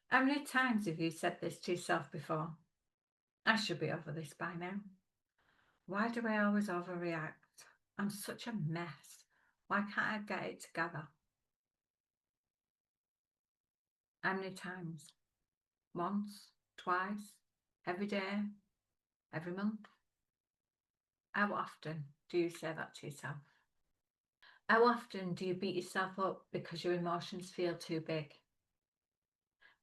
How many times have you said this to yourself before? I should be over this by now. Why do I always overreact? I'm such a mess. Why can't I get it together? How many times? Once? Twice? Every day? Every month? How often do you say that to yourself? How often do you beat yourself up because your emotions feel too big?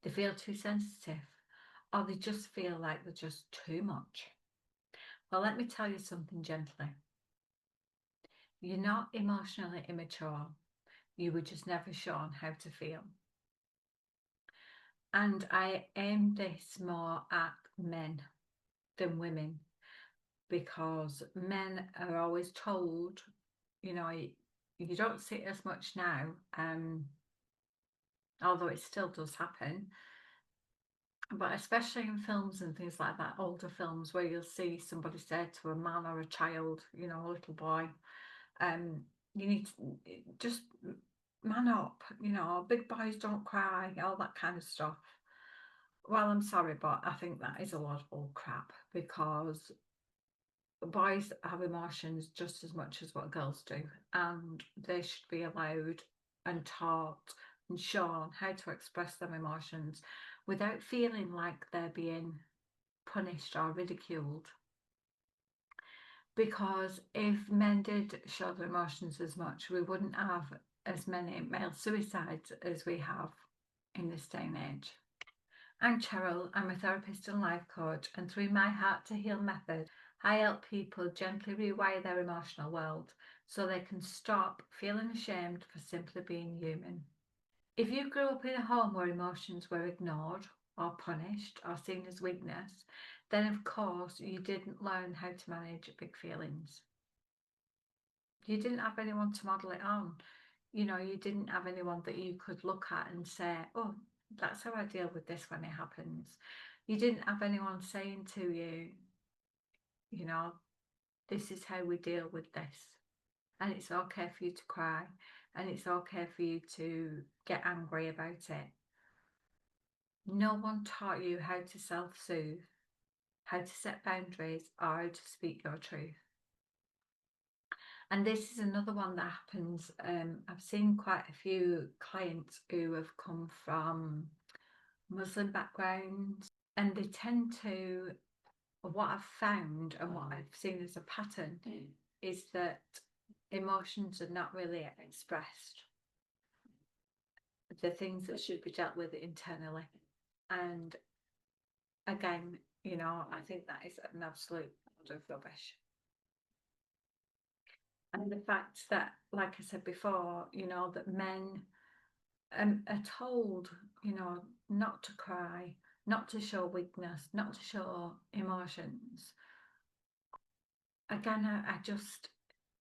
They feel too sensitive, or they just feel like they're just too much? Well, let me tell you something gently. You're not emotionally immature. You were just never shown how to feel. And I aim this more at men than women, because men are always told, you know, you don't see it as much now, although it still does happen, but especially in films and things like that, older films, where you'll see somebody say to a man or a child, you know, a little boy, you need to just man up, you know, big boys don't cry, all that kind of stuff. Well, I'm sorry, but I think that is a lot of bull crap, because boys have emotions just as much as what girls do, and they should be allowed and taught and shown how to express their emotions without feeling like they're being punished or ridiculed. Because if men did show their emotions as much, we wouldn't have as many male suicides as we have in this day and age. I'm Cheryl. I'm a therapist and life coach, and through my Heart to Heal method, I help people gently rewire their emotional world so they can stop feeling ashamed for simply being human. If you grew up in a home where emotions were ignored or punished or seen as weakness, then of course you didn't learn how to manage big feelings. You didn't have anyone to model it on. You know, you didn't have anyone that you could look at and say, oh, that's how I deal with this when it happens. You didn't have anyone saying to you, you know, this is how we deal with this. And it's okay for you to cry, and it's okay for you to get angry about it. No one taught you how to self-soothe, how to set boundaries, or how to speak your truth. And this is another one that happens. I've seen quite a few clients who have come from Muslim backgrounds, and they tend to, what I've found and what I've seen as a pattern is that emotions are not really expressed. The things that should be dealt with internally. And again, you know, I think that is an absolute load of rubbish. And the fact that, like I said before, you know, that men are told, you know, not to cry, not to show weakness, not to show emotions. Again, I just,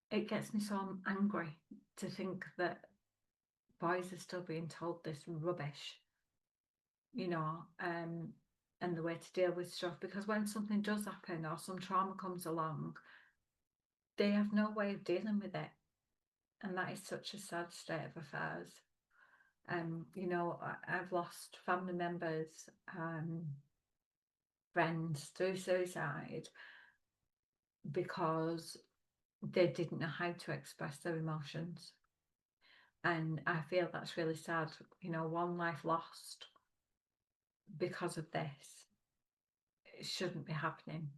it gets me so angry to think that boys are still being told this rubbish, you know, and the way to deal with stuff. Because when something does happen or some trauma comes along, they have no way of dealing with it. And that is such a sad state of affairs. You know, I've lost family members, friends through suicide because they didn't know how to express their emotions. And I feel that's really sad. You know, one life lost because of this. It shouldn't be happening.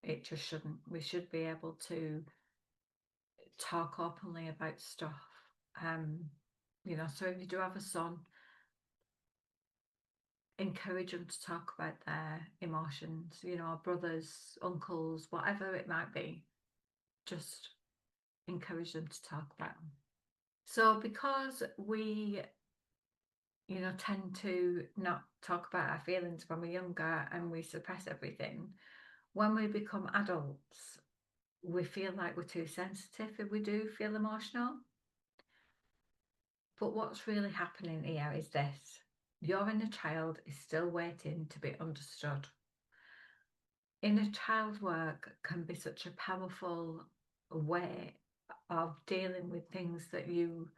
It just shouldn't. We should be able to talk openly about stuff. You know, so if you do have a son, encourage them to talk about their emotions, you know, brothers, uncles, whatever it might be. Just encourage them to talk about them. So because we, you know, tend to not talk about our feelings when we're younger and we suppress everything, when we become adults, we feel like we're too sensitive if we do feel emotional. But what's really happening here is this: your inner child is still waiting to be understood. Inner child work can be such a powerful way of dealing with things that you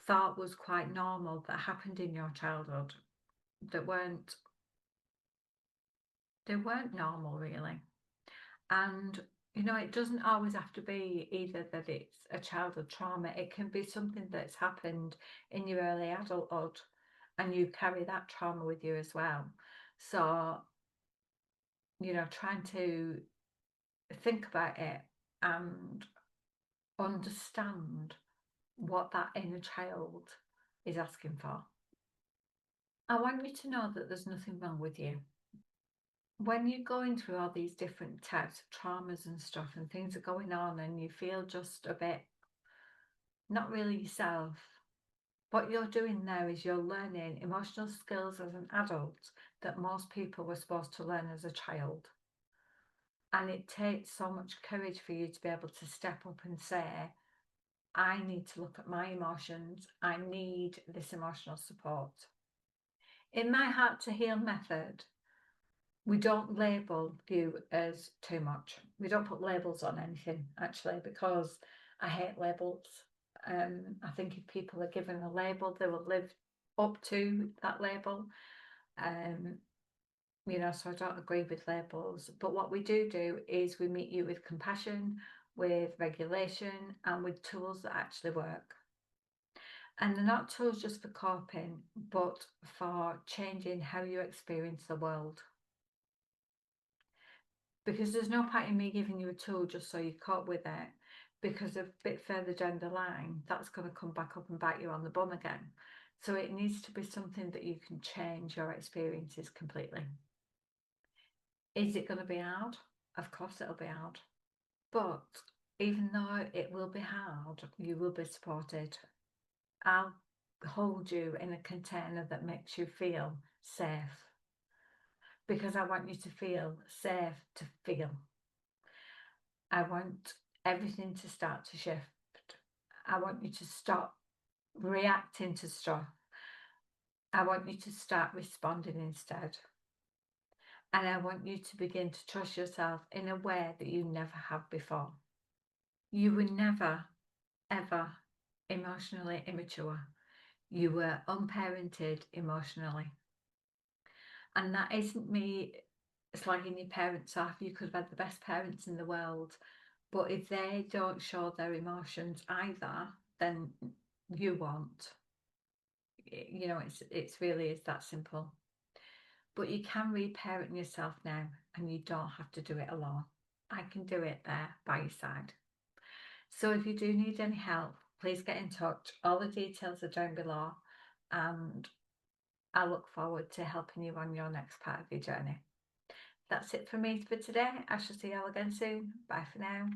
thought was quite normal that happened in your childhood. that weren't normal really. And it doesn't always have to be either that it's a childhood trauma. It can be something that's happened in your early adulthood and you carry that trauma with you as well. So, trying to think about it and understand what that inner child is asking for. I want you to know that there's nothing wrong with you. When you're going through all these different types of traumas and stuff, and things are going on, and you feel just a bit not really yourself, what you're doing now is you're learning emotional skills as an adult that most people were supposed to learn as a child. And it takes so much courage for you to be able to step up and say, I need to look at my emotions. I need this emotional support. In my Heart to Heal method, we don't label you as too much. We don't put labels on anything, actually, because I hate labels. I think if people are given a label, they will live up to that label. So I don't agree with labels. But what we do is we meet you with compassion, with regulation, and with tools that actually work. And they're not tools just for coping, but for changing how you experience the world. Because there's no point in me giving you a tool just so you cope with it, because a bit further down the line, that's going to come back up and bite you on the bum again. So it needs to be something that you can change your experiences completely. Is it going to be hard? Of course it'll be hard. But even though it will be hard, you will be supported. I'll hold you in a container that makes you feel safe, because I want you to feel safe to feel. I want everything to start to shift. I want you to stop reacting to stuff. I want you to start responding instead. And I want you to begin to trust yourself in a way that you never have before. You were never, ever emotionally immature. You were unparented emotionally. And that isn't me slagging your parents off. You could have had the best parents in the world. But if they don't show their emotions either, then you won't. It's really is that simple. But you can reparent yourself now, and you don't have to do it alone. I can do it there by your side. So if you do need any help, please get in touch. All the details are down below, and I look forward to helping you on your next part of your journey. That's it for me for today. I shall see you all again soon. Bye for now.